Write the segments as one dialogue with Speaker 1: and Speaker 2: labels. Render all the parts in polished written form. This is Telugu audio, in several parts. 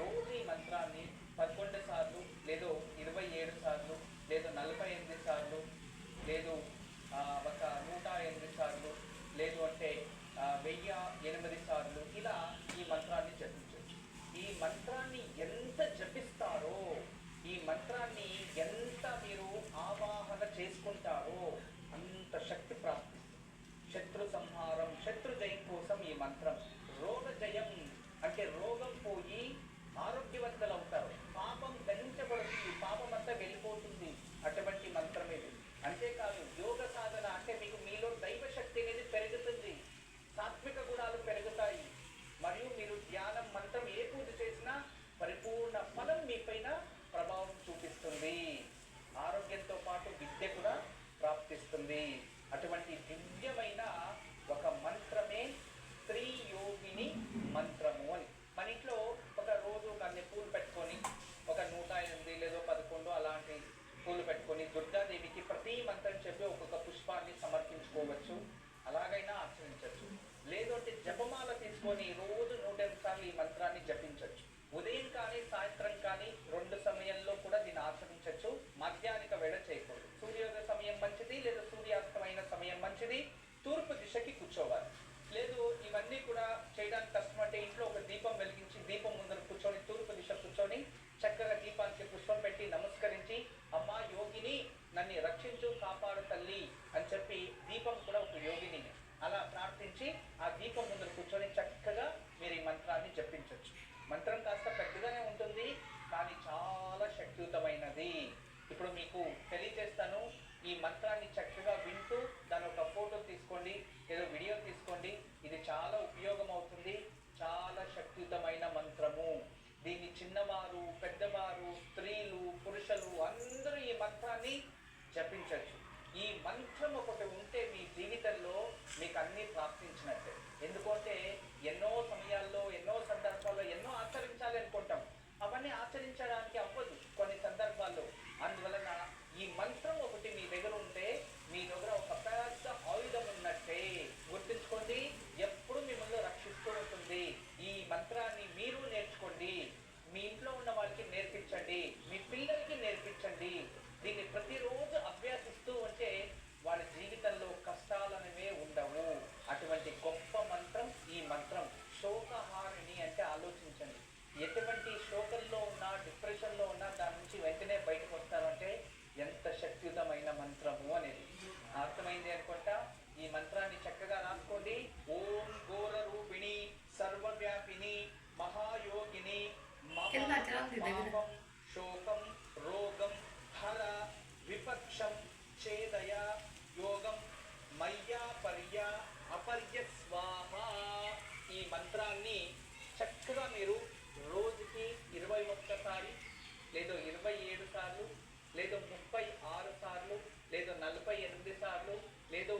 Speaker 1: రోజు ఈ మంత్రాన్ని 11 సార్లు, లేదో 27 సార్లు, లేదో 48 సార్లు, లేదు ఒక 108 సార్లు, లేదు అంటే 1008 సార్లు ఇలా ఈ మంత్రాన్ని జపించవచ్చు. ఈ మంత్రాన్ని ఎంత జపిస్తారో, ఈ మంత్రాన్ని ఎంత మీరు ఆవాహన చేసుకుంటారో అంత శక్తి ప్రాప్తిస్తుంది. శత్రు సంహారం, శత్రు జయం కోసం ఈ మంత్రం. రోగ జయం అంటే రోగం పోయి ఆరోగ్యవంతులు అవుతారు. పాపం దంచబడుతుంది, పాపం అంతా వెళ్ళిపోతుంది. అటువంటి మంత్రం ఇది. అంతేకాదు యోగ సాధన అంటే మీకు మీలో దైవశక్తి అనేది పెరుగుతుంది, సాత్విక గుణాలు పెరుగుతాయి. మరియు మీరు ధ్యానం మంత్రం ఏ పూజ చేసినా పరిపూర్ణ ఫలం మీ పైన ప్రభావం చూపిస్తుంది. ఆరోగ్యంతో పాటు విద్య కూడా ప్రాప్తిస్తుంది. అటువంటి దివ్యమైన ఒక మంత్రమే స్త్రీ యోగిని మంత్రము అని. మన ఇంట్లో ఒక రోజు కొన్ని పూలు పెట్టుకొని ఒక 108 లేదా 11 అలాంటి పూలు పెట్టుకొని దుర్గాదేవికి ప్రతి మంత్రం చెప్పి ఒక్కొక్క పుష్పాన్ని సమర్పించుకోవచ్చు. అలాగైనా ఆచరించవచ్చు. లేదంటే జపమాల తీసుకొని రోజు 108 సార్లు ఈ మంత్రాన్ని జపించవచ్చు. ఉదయం కానీ సాయంత్రం కానీ 2 సమయంలో కూడా దీన్ని ఆచరించవచ్చు. మధ్యాహ్నిక వేళ చేయకూడదు. సూర్యోదయ సమయం మంచిది, లేదా సూర్యాస్తమైన సమయం మంచిది. తూర్పు దిశకి కూర్చోవాలి. లేదు ఇవన్నీ కూడా చేయడానికి కష్టం అంటే ఇంట్లో ఒక దీపం వెలిగించి దీపం ముందర కూర్చొని తూర్పు దిశ కూర్చొని చక్కగా దీపానికి పుష్పం పెట్టి నమస్కరించి, అమ్మా యోగిని నన్ను రక్షించు కాపాడు తల్లి అని చెప్పి, దీపం కూడా ఒక యోగిని అలా ప్రార్థించి ఆ దీపం ముందర కూర్చొని చక్కగా మీరు ఈ మంత్రాన్ని జపించవచ్చు. మంత్రం కాస్త పెద్దగానే ఉంటుంది, కానీ చాలా శక్తియుతమైనది. ఇప్పుడు మీకు తెలియజేస్తాను. ఈ మంత్రాన్ని చక్కగా వింటూ దాని ఒక ఫోటో తీసుకోండి, ఏదో వీడియో తీసుకోండి. ఇది చాలా ఉపయోగం అవుతుంది. చాలా శక్తియుతమైన మంత్రము. దీన్ని చిన్నవారు, పెద్దవారు, స్త్రీలు, పురుషులు అందరూ ఈ మంత్రాన్ని జపించవచ్చు. ఈ మంత్రం ఒకటి ఉంటే మీ జీవితంలో మీకు అన్నీ ప్రాప్తించినట్టే. ఎందుకంటే ఎన్నో సమయాల్లో, ఎన్నో సందర్భాల్లో ఎన్నో ఆచరించాలి అనుకుంటాం. అవన్నీ ఆచరించడానికి అవ్వదు కొన్ని సందర్భాల్లో. అందువలన ఈ మంత్రం ఒకటి మీ దగ్గర ఉంటే మీ దగ్గర ఒక పెద్ద ఆయుధం ఉన్నట్టే. గుర్తుంచుకోండి, ఎప్పుడు మిమ్మల్ని రక్షిస్తూ ఉంటుంది. ఈ మంత్రాన్ని మీరు నేర్చుకోండి, మీ ఇంట్లో ఉన్న వాళ్ళకి నేర్పించండి, మీ పిల్లలకి నేర్పించండి. దీన్ని ప్రతిరోజు అభ్యాసిస్తూ ఉంటే వాళ్ళ జీవితంలో కష్టాలనేవే ఉండవు. అటువంటి గొప్ప మంత్రం ఈ మంత్రం. శోకహారిణి అంటే ఆలోచించండి. ఎటువంటి శోకంలో ఉన్నా, డిప్రెషన్లో ఉన్నా దాని నుంచి వెంటనే బయటకు వస్తారంటే ఎంత శక్తియుతమైన మంత్రము అనేది అర్థమైంది అనుకుంటా. ఈ మంత్రాన్ని చక్కగా రాసుకోండి. ఓం ఘోర రూపిణి సర్వవ్యాపిని మహాయోగిని పాపం శోకం రోగం హర విపక్షం ఛేదయ యోగం మయ్యా పర్య అపర్య స్వాహ. ఈ మంత్రాన్ని చక్కగా మీరు రోజుకి 21 సార్లు, లేదో 27 సార్లు, లేదో 36 సార్లు, లేదో 48 సార్లు, లేదో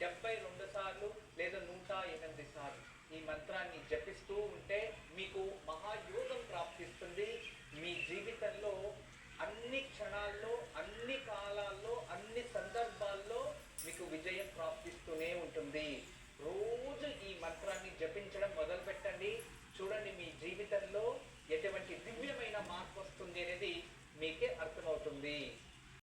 Speaker 1: 72 సార్లు, లేదో 108 సార్లు ఈ మంత్రాన్ని జపిస్తూ ఉంటే మీకు మహాయోగం ప్రాప్తిస్తుంది. మీ జీవితంలో అన్ని క్షణాల్లో, అన్ని కాలాల్లో, అన్ని సందర్భాల్లో మీకు విజయం ప్రాప్తిస్తూనే ఉంటుంది. రోజు ఈ మంత్రాన్ని జపించడం మొదలు పెట్టండి. చూడండి మీ జీవితంలో ఎటువంటి దివ్యమైన మార్పు వస్తుంది అనేది మీకే